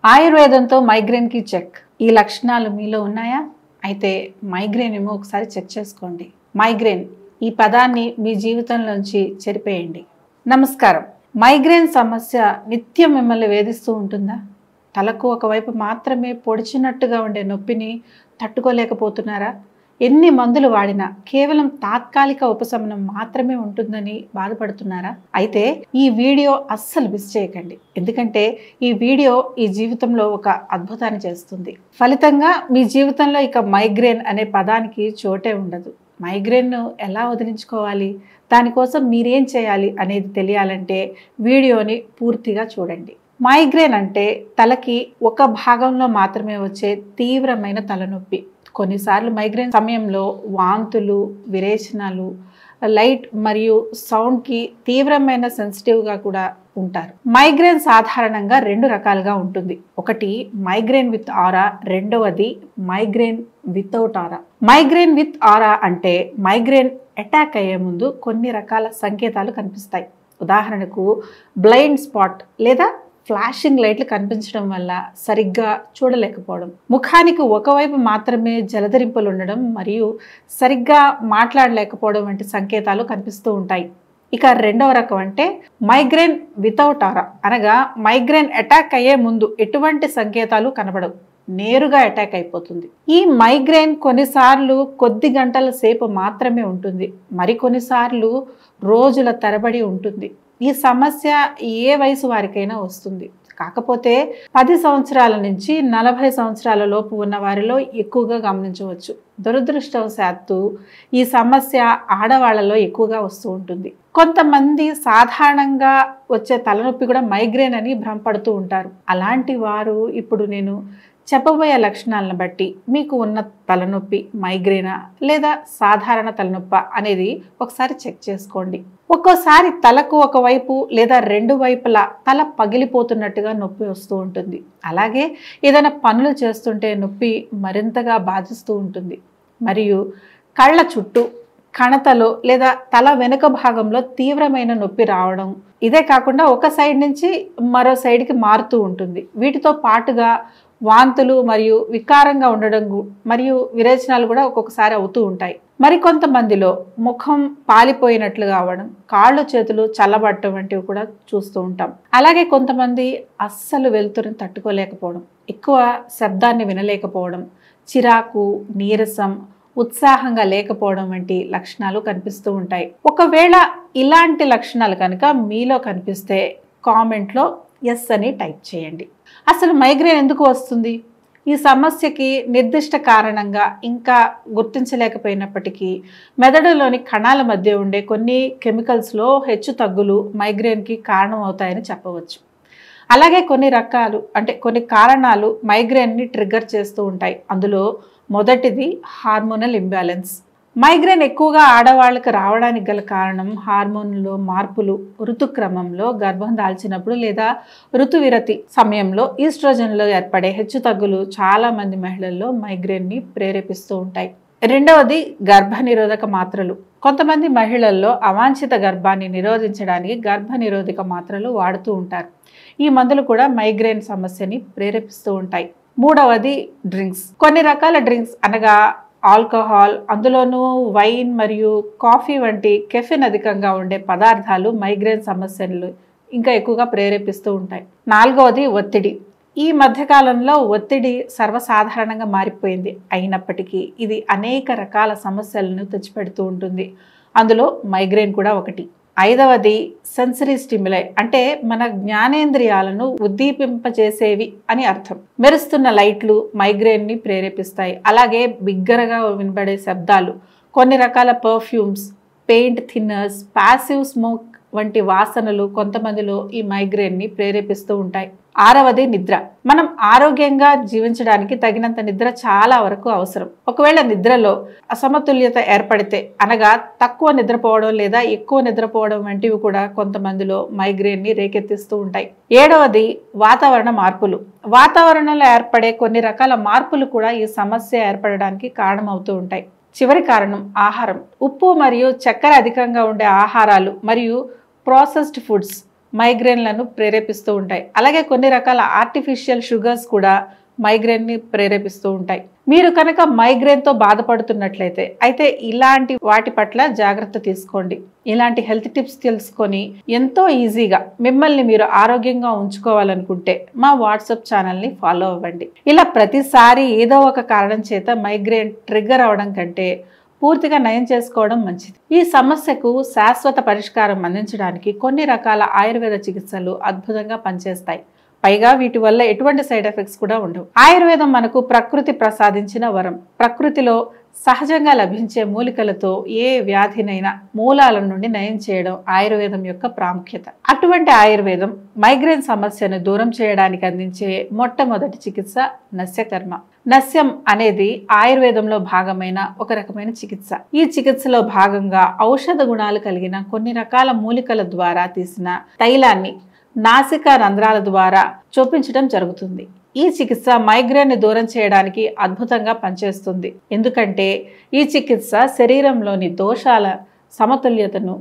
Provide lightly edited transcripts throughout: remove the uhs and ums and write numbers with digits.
ఆయుర్వేదంతో మైగ్రేన్కి check. ఈ లక్షణాలు మీలో ఉన్నాయా? అయితే మైగ్రేన్ ఏమో ఒకసారి చెక్ చేసుకోండి. మైగ్రేన్ ఈ పదాన్ని మీ జీవితంలోంచి చెరిపేయండి. నమస్కారం. మైగ్రేన్ సమస్య నిత్యం మిమ్మల్ని వేధిస్తూ ఉంటుందా? తలకు ఒకవైపు మాత్రమే పొడిచినట్టుగా ఉండే నొప్పిని తట్టుకోలేకపోతున్నారా? ఎన్ని మందులు వాడినా కేవలం తాత్కాలిక ఉపశమనం మాత్రమే ఉంటుందని బాధపడుతున్నారా? అయితే ఈ వీడియో అస్సలు మిస్ చేయకండి. ఎందుకంటే ఈ వీడియో ఈ జీవితంలో ఒక అద్భుతాన్ని చేస్తుంది. ఫలితంగా మీ జీవితంలో ఇక మైగ్రేన్ అనే పదానికి చోటే ఉండదు. మైగ్రేన్ను ఎలా వదిలించుకోవాలి, దానికోసం మీరేం చేయాలి అనేది తెలియాలంటే వీడియోని పూర్తిగా చూడండి. మైగ్రేన్ అంటే తలకి ఒక భాగంలో మాత్రమే వచ్చే తీవ్రమైన తలనొప్పి. కొన్నిసార్లు మైగ్రేన్ సమయంలో వాంతులు, విరేచనాలు, లైట్ మరియు సౌండ్కి తీవ్రమైన సెన్సిటివ్గా కూడా ఉంటారు. మైగ్రేన్ సాధారణంగా రెండు రకాలుగా ఉంటుంది. ఒకటి మైగ్రేన్ విత్ ఆరా, రెండవది migraine without aura. Migraine with aura అంటే మైగ్రేన్ అటాక్ అయ్యే ముందు కొన్ని రకాల సంకేతాలు కనిపిస్తాయి. ఉదాహరణకు బ్లైండ్ స్పాట్ లేదా ఫ్లాషింగ్ లైట్లు కనిపించడం వల్ల సరిగ్గా చూడలేకపోవడం, ముఖానికి ఒకవైపు మాత్రమే జలధరింపులు ఉండడం మరియు సరిగ్గా మాట్లాడలేకపోవడం వంటి సంకేతాలు కనిపిస్తూ ఉంటాయి. ఇక రెండవ రకం అంటే మైగ్రేన్ వితౌట్ ఆరా, అనగా మైగ్రేన్ అటాక్ అయ్యే ముందు ఎటువంటి సంకేతాలు కనబడవు, నేరుగా అటాక్ అయిపోతుంది. ఈ మైగ్రేన్ కొన్నిసార్లు కొద్ది గంటల సేపు మాత్రమే ఉంటుంది, మరికొన్నిసార్లు రోజుల తరబడి ఉంటుంది. ఈ సమస్య ఏ వయసు వారికైనా వస్తుంది. కాకపోతే 10 సంవత్సరాల నుంచి 40 సంవత్సరాల లోపు ఉన్న వారిలో ఎక్కువగా గమనించవచ్చు. దురదృష్టవశాత్తు ఈ సమస్య ఆడవాళ్లలో ఎక్కువగా వస్తూ ఉంటుంది. కొంతమంది సాధారణంగా వచ్చే తలనొప్పి కూడా మైగ్రేన్ అని భ్రమపడుతూ ఉంటారు. అలాంటి వారు ఇప్పుడు నేను చెప్పబోయే లక్షణాలను బట్టి మీకు ఉన్న తలనొప్పి మైగ్రేనా లేదా సాధారణ తలనొప్పి అనేది ఒకసారి చెక్ చేసుకోండి. ఒక్కోసారి తలకు ఒకవైపు లేదా రెండు వైపులా తల పగిలిపోతున్నట్టుగా నొప్పి వస్తూ ఉంటుంది. అలాగే ఏదైనా పనులు చేస్తుంటే నొప్పి మరింతగా బాధిస్తూ ఉంటుంది. మరియు కళ్ళ చుట్టూ, కణతలో లేదా తల వెనుక భాగంలో తీవ్రమైన నొప్పి రావడం. ఇదే కాకుండా ఒక సైడ్ నుంచి మరో సైడ్కి మారుతూ ఉంటుంది. వీటితో పాటుగా వాంతులు మరియు వికారంగా ఉండడం మరియు విరేచనాలు కూడా ఒక్కొక్కసారి అవుతూ ఉంటాయి. మరికొంతమందిలో ముఖం పాలిపోయినట్లుగా అవ్వడం, కాళ్ళు చేతులు చల్లబడటం వంటివి కూడా చూస్తూ ఉంటాం. అలాగే కొంతమంది అస్సలు వెలుతురుని తట్టుకోలేకపోవడం, ఎక్కువ శబ్దాన్ని వినలేకపోవడం, చిరాకు, నీరసం, ఉత్సాహంగా లేకపోవడం వంటి లక్షణాలు కనిపిస్తూ ఉంటాయి. ఒకవేళ ఇలాంటి లక్షణాలు కనుక మీలో కనిపిస్తే కామెంట్లో ఎస్ అని టైప్ చేయండి. అసలు మైగ్రేన్ ఎందుకు వస్తుంది? ఈ సమస్యకి నిర్దిష్ట కారణంగా ఇంకా గుర్తించలేకపోయినప్పటికీ మెదడులోని కణాల మధ్య ఉండే కొన్ని కెమికల్స్లో హెచ్చు తగ్గులు మైగ్రేన్కి కారణం అవుతాయని చెప్పవచ్చు. అలాగే కొన్ని కారణాలు మైగ్రేన్ని ట్రిగ్గర్ చేస్తూ ఉంటాయి. అందులో మొదటిది హార్మోనల్ ఇంబ్యాలెన్స్. మైగ్రేన్ ఎక్కువగా ఆడవాళ్ళకి రావడానికి గల కారణం హార్మోన్లో మార్పులు. ఋతుక్రమంలో గర్భం దాల్చినప్పుడు లేదా ఋతువిరతి సమయంలో ఈస్ట్రోజన్లో ఏర్పడే హెచ్చుతగ్గులు చాలా మంది మహిళల్లో మైగ్రేన్ని ప్రేరేపిస్తూ ఉంటాయి. రెండవది గర్భనిరోధక మాత్రలు. కొంతమంది మహిళల్లో అవాంఛిత గర్భాన్ని నిరోధించడానికి గర్భనిరోధక మాత్రలు వాడుతూ ఉంటారు. ఈ మందులు కూడా మైగ్రేన్ సమస్యని ప్రేరేపిస్తూ ఉంటాయి. మూడవది డ్రింక్స్. కొన్ని రకాల డ్రింక్స్ అనగా ఆల్కహాల్, అందులోనూ వైన్ మరియు కాఫీ వంటి కెఫిన్ అధికంగా ఉండే పదార్థాలు మైగ్రేన్ సమస్యలు ఇంకా ఎక్కువగా ప్రేరేపిస్తూ ఉంటాయి. నాలుగవది ఒత్తిడి. ఈ మధ్యకాలంలో ఒత్తిడి సర్వసాధారణంగా మారిపోయింది. అయినప్పటికీ ఇది అనేక రకాల సమస్యలను తెచ్చిపెడుతూ ఉంటుంది. అందులో మైగ్రేన్ కూడా ఒకటి. ఐదవది సెన్సరీ స్టిమ్యులై, అంటే మన జ్ఞానేంద్రియాలను ఉద్దీపింపచేసేవి అని అర్థం. మెరుస్తున్న లైట్లు మైగ్రేన్ని ప్రేరేపిస్తాయి. అలాగే బిగ్గరగా వినబడే శబ్దాలు, కొన్ని రకాల perfumes, paint thinners, passive smoke వంటి వాసనలు కొంతమందిలో ఈ మైగ్రేన్ని ప్రేరేపిస్తూ ఉంటాయి. ఆరవది నిద్ర. మనం ఆరోగ్యంగా జీవించడానికి తగినంత నిద్ర చాలా వరకు అవసరం. ఒకవేళ నిద్రలో అసమతుల్యత ఏర్పడితే, అనగా తక్కువ నిద్రపోవడం లేదా ఎక్కువ నిద్రపోవడం వంటివి కూడా కొంతమందిలో మైగ్రేన్ని రేకెత్తిస్తూ ఉంటాయి. ఏడవది వాతావరణ మార్పులు. వాతావరణంలో ఏర్పడే కొన్ని రకాల మార్పులు కూడా ఈ సమస్య ఏర్పడడానికి కారణమవుతూ ఉంటాయి. చివరి కారణం ఆహారం. ఉప్పు మరియు చక్కెర అధికంగా ఉండే ఆహారాలు మరియు ప్రాసెస్డ్ ఫుడ్స్ మైగ్రేన్లను ప్రేరేపిస్తూ ఉంటాయి. అలాగే కొన్ని రకాల ఆర్టిఫిషియల్ షుగర్స్ కూడా మైగ్రేన్ని ప్రేరేపిస్తూ ఉంటాయి. మీరు కనుక మైగ్రేన్తో బాధపడుతున్నట్లయితే అయితే ఇలాంటి వాటి పట్ల జాగ్రత్త తీసుకోండి. ఇలాంటి హెల్త్ టిప్స్ తెలుసుకొని ఎంతో ఈజీగా మిమ్మల్ని మీరు ఆరోగ్యంగా ఉంచుకోవాలనుకుంటే మా వాట్సాప్ ఛానల్ని ఫాలో అవ్వండి. ఇలా ప్రతిసారి ఏదో ఒక కారణం చేత మైగ్రేన్ ట్రిగ్గర్ అవడం కంటే పూర్తిగా నయం చేసుకోవడం మంచిది. ఈ సమస్యకు శాశ్వత పరిష్కారం అందించడానికి కొన్ని రకాల ఆయుర్వేద చికిత్సలు అద్భుతంగా పనిచేస్తాయి. పైగా వీటి వల్ల ఎటువంటి సైడ్ ఎఫెక్ట్స్ కూడా ఉండవు. ఆయుర్వేదం మనకు ప్రకృతి ప్రసాదించిన వరం. ప్రకృతిలో సహజంగా లభించే మూలికలతో ఏ వ్యాధినైనా మూలాల నుండి నయం చేయడం ఆయుర్వేదం యొక్క ప్రాముఖ్యత. అటువంటి ఆయుర్వేదం మైగ్రేన్ సమస్యను దూరం చేయడానికి అందించే మొట్టమొదటి చికిత్స నస్యకర్మ. నస్యం అనేది ఆయుర్వేదంలో భాగమైన ఒక రకమైన చికిత్స. ఈ చికిత్సలో భాగంగా ఔషధ గుణాలు కలిగిన కొన్ని రకాల మూలికల ద్వారా తీసిన తైలాన్ని నాసికా రంధ్రాల ద్వారా చొప్పించడం జరుగుతుంది. ఈ చికిత్స మైగ్రేన్ ని దూరం చేయడానికి అద్భుతంగా పనిచేస్తుంది. ఎందుకంటే ఈ చికిత్స శరీరంలోని దోషాల సమతుల్యతను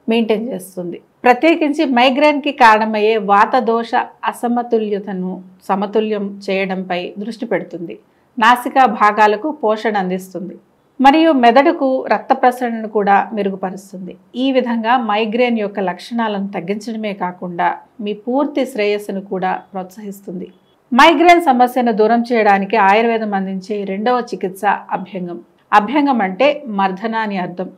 మెయింటైన్ చేస్తుంది. ప్రత్యేకించి మైగ్రేన్ కి కారణమయ్యే వాత దోష అసమతుల్యతను సమతుల్యం చేయడంపై దృష్టి పెడుతుంది. నాసికా భాగాలకు పోషణ అందిస్తుంది మరియు మెదడుకు రక్త ప్రసరణను కూడా మెరుగుపరుస్తుంది. ఈ విధంగా మైగ్రేన్ యొక్క లక్షణాలను తగ్గించడమే కాకుండా మీ పూర్తి శ్రేయస్సును కూడా ప్రోత్సహిస్తుంది. మైగ్రేన్ సమస్యను దూరం చేయడానికి ఆయుర్వేదం అందించే రెండవ చికిత్స అభ్యంగం. అభ్యంగం అంటే మర్దన అని అర్థం.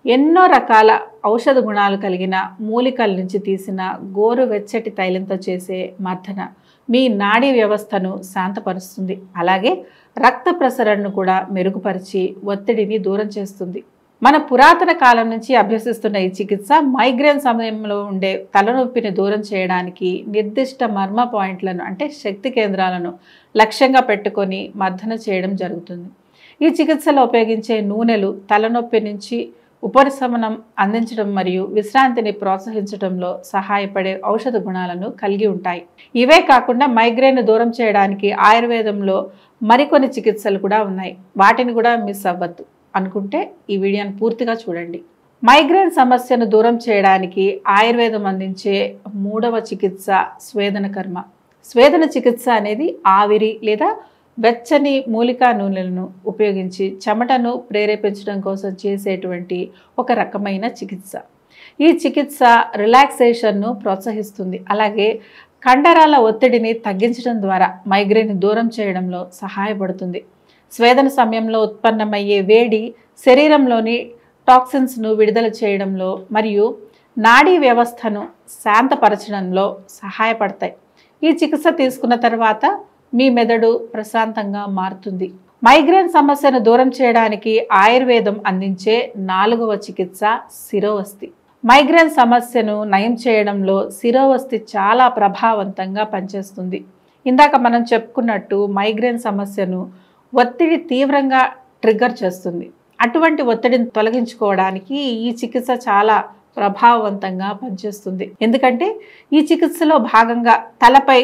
ఎన్నో రకాల ఔషధ గుణాలు కలిగిన మూలికల నుంచి తీసిన గోరువెచ్చటి తైలంతో చేసే మర్దన మీ నాడీ వ్యవస్థను శాంతపరుస్తుంది. అలాగే రక్త ప్రసరణను కూడా మెరుగుపరిచి ఒత్తిడిని దూరం చేస్తుంది. మన పురాతన కాలం నుంచి అభ్యసిస్తున్న ఈ చికిత్స మైగ్రేన్ సమయంలో ఉండే తలనొప్పిని దూరం చేయడానికి నిర్దిష్ట మర్మ పాయింట్లను అంటే శక్తి కేంద్రాలను లక్ష్యంగా పెట్టుకొని మర్దన చేయడం జరుగుతుంది. ఈ చికిత్సలో ఉపయోగించే నూనెలు తలనొప్పి నుంచి ఉపశమనం అందించడం మరియు విశ్రాంతిని ప్రోత్సహించడంలో సహాయపడే ఔషధ గుణాలను కలిగి ఉంటాయి. ఇవే కాకుండా మైగ్రేన్ దూరం చేయడానికి ఆయుర్వేదంలో మరికొన్ని చికిత్సలు కూడా ఉన్నాయి. వాటిని కూడా మిస్ అవ్వద్దు అనుకుంటే ఈ వీడియోని పూర్తిగా చూడండి. మైగ్రేన్ సమస్యను దూరం చేయడానికి ఆయుర్వేదం అందించే మూడవ చికిత్స స్వేదన కర్మ. స్వేదన చికిత్స అనేది ఆవిరి లేదా వెచ్చని మూలికా నూనెలను ఉపయోగించి చెమటను ప్రేరేపించడం కోసం చేసేటువంటి ఒక రకమైన చికిత్స. ఈ చికిత్స రిలాక్సేషన్ను ప్రోత్సహిస్తుంది. అలాగే కండరాల ఒత్తిడిని తగ్గించడం ద్వారా మైగ్రేన్ దూరం చేయడంలో సహాయపడుతుంది. స్వేదన సమయంలో ఉత్పన్నమయ్యే వేడి శరీరంలోని టాక్సిన్స్ను విడుదల చేయడంలో మరియు నాడీ వ్యవస్థను శాంతపరచడంలో సహాయపడతాయి. ఈ చికిత్స తీసుకున్న తర్వాత మీ మెదడు ప్రశాంతంగా మారుతుంది. మైగ్రేన్ సమస్యను దూరం చేయడానికి ఆయుర్వేదం అందించే నాలుగవ చికిత్స శిరోవస్తి. మైగ్రేన్ సమస్యను నయం చేయడంలో శిరోవస్తి చాలా ప్రభావవంతంగా పనిచేస్తుంది. ఇందాక మనం చెప్పుకున్నట్టు మైగ్రేన్ సమస్యను ఒత్తిడి తీవ్రంగా ట్రిగ్గర్ చేస్తుంది. అటువంటి ఒత్తిడిని తొలగించుకోవడానికి ఈ చికిత్స చాలా ప్రభావవంతంగా పనిచేస్తుంది. ఎందుకంటే ఈ చికిత్సలో భాగంగా తలపై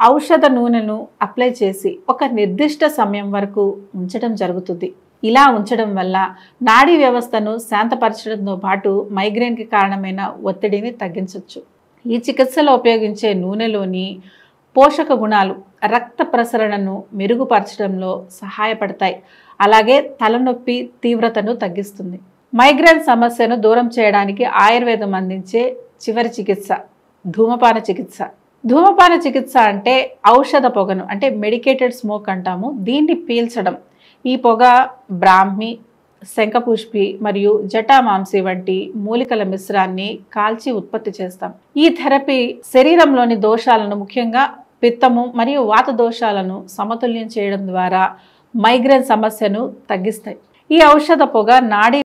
ఔషధ నూనెను అప్లై చేసి ఒక నిర్దిష్ట సమయం వరకు ఉంచడం జరుగుతుంది. ఇలా ఉంచడం వల్ల నాడీ వ్యవస్థను శాంతపరచడంతో పాటు మైగ్రేన్కి కారణమైన ఒత్తిడిని తగ్గించవచ్చు. ఈ చికిత్సలో ఉపయోగించే నూనెలోని పోషక గుణాలు రక్త ప్రసరణను మెరుగుపరచడంలో సహాయపడతాయి. అలాగే తలనొప్పి తీవ్రతను తగ్గిస్తుంది. మైగ్రేన్ సమస్యను దూరం చేయడానికి ఆయుర్వేదం అందించే చివరి చికిత్స ధూమపాన చికిత్స. ధూమపాన చికిత్స అంటే ఔషధ పొగను అంటే మెడికేటెడ్ స్మోక్ అంటాము. దీన్ని పీల్చడం. ఈ పొగ బ్రాహ్మి, శంఖపుష్పి మరియు జటామాంసి వంటి మూలికల మిశ్రాన్ని కాల్చి ఉత్పత్తి చేస్తాం. ఈ థెరపీ శరీరంలోని దోషాలను ముఖ్యంగా పిత్తము మరియు వాత దోషాలను సమతుల్యం చేయడం ద్వారా మైగ్రేన్ సమస్యను తగ్గిస్తాయి. ఈ ఔషధ పొగ నాడీ